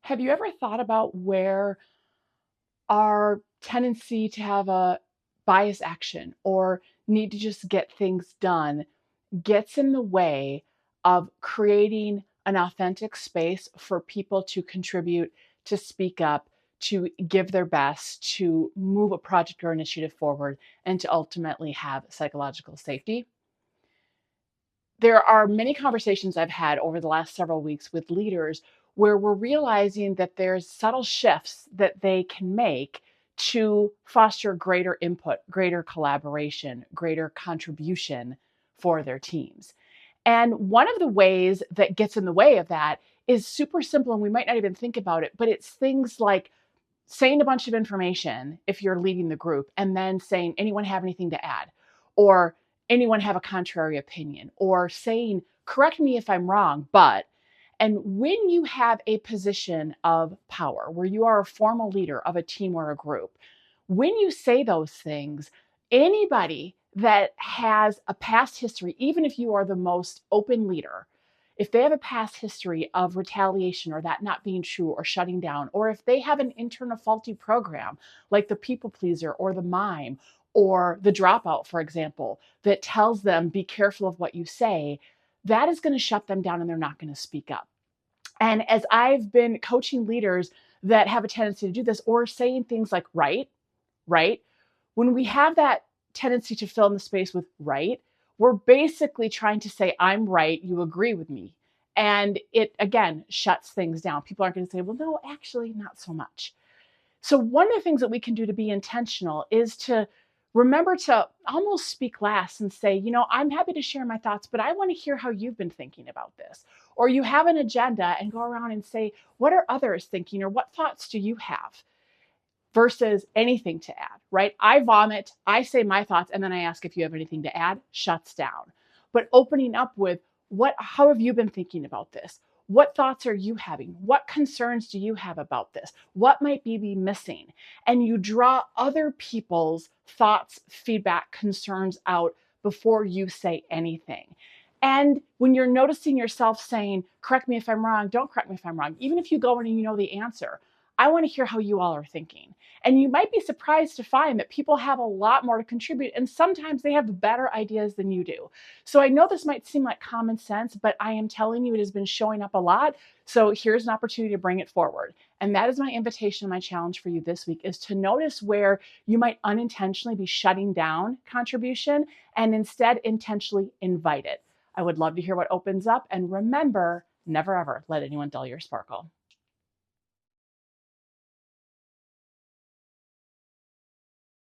Have you ever thought about where our tendency to have a bias action or need to just get things done gets in the way of creating an authentic space for people to contribute, to speak up, to give their best, to move a project or initiative forward, and to ultimately have psychological safety? There are many conversations I've had over the last several weeks with leaders where we're realizing that there's subtle shifts that they can make to foster greater input, greater collaboration, greater contribution for their teams. And one of the ways that gets in the way of that is super simple, and we might not even think about it, but it's things like saying a bunch of information if you're leading the group and then saying, anyone have anything to add? Or anyone have a contrary opinion? Or saying, correct me if I'm wrong, but. And when you have a position of power where you are a formal leader of a team or a group, when you say those things, anybody that has a past history, even if you are the most open leader, if they have a past history of retaliation or that not being true or shutting down, or if they have an internal faulty program like the people pleaser or the mime or the dropout, for example, that tells them be careful of what you say, that is going to shut them down and they're not going to speak up. And as I've been coaching leaders that have a tendency to do this or saying things like, right, when we have that tendency to fill in the space with right, we're basically trying to say, I'm right, you agree with me. And it, again, shuts things down. People aren't going to say, well, no, actually, not so much. So, one of the things that we can do to be intentional is to remember to almost speak last and say, I'm happy to share my thoughts, but I want to hear how you've been thinking about this. Or you have an agenda and go around and say, what are others thinking? Or what thoughts do you have? Versus anything to add, right? I vomit, I say my thoughts, and then I ask if you have anything to add, shuts down. But opening up with how have you been thinking about this? What thoughts are you having? What concerns do you have about this? What might be missing? And you draw other people's thoughts, feedback, concerns out before you say anything. And when you're noticing yourself saying, correct me if I'm wrong, don't correct me if I'm wrong, even if you go in and you know the answer, I want to hear how you all are thinking. And you might be surprised to find that people have a lot more to contribute, and sometimes they have better ideas than you do. So I know this might seem like common sense, but I am telling you, it has been showing up a lot. So here's an opportunity to bring it forward. And that is my invitation, my challenge for you this week is to notice where you might unintentionally be shutting down contribution and instead intentionally invite it. I would love to hear what opens up. And remember, never ever let anyone dull your sparkle.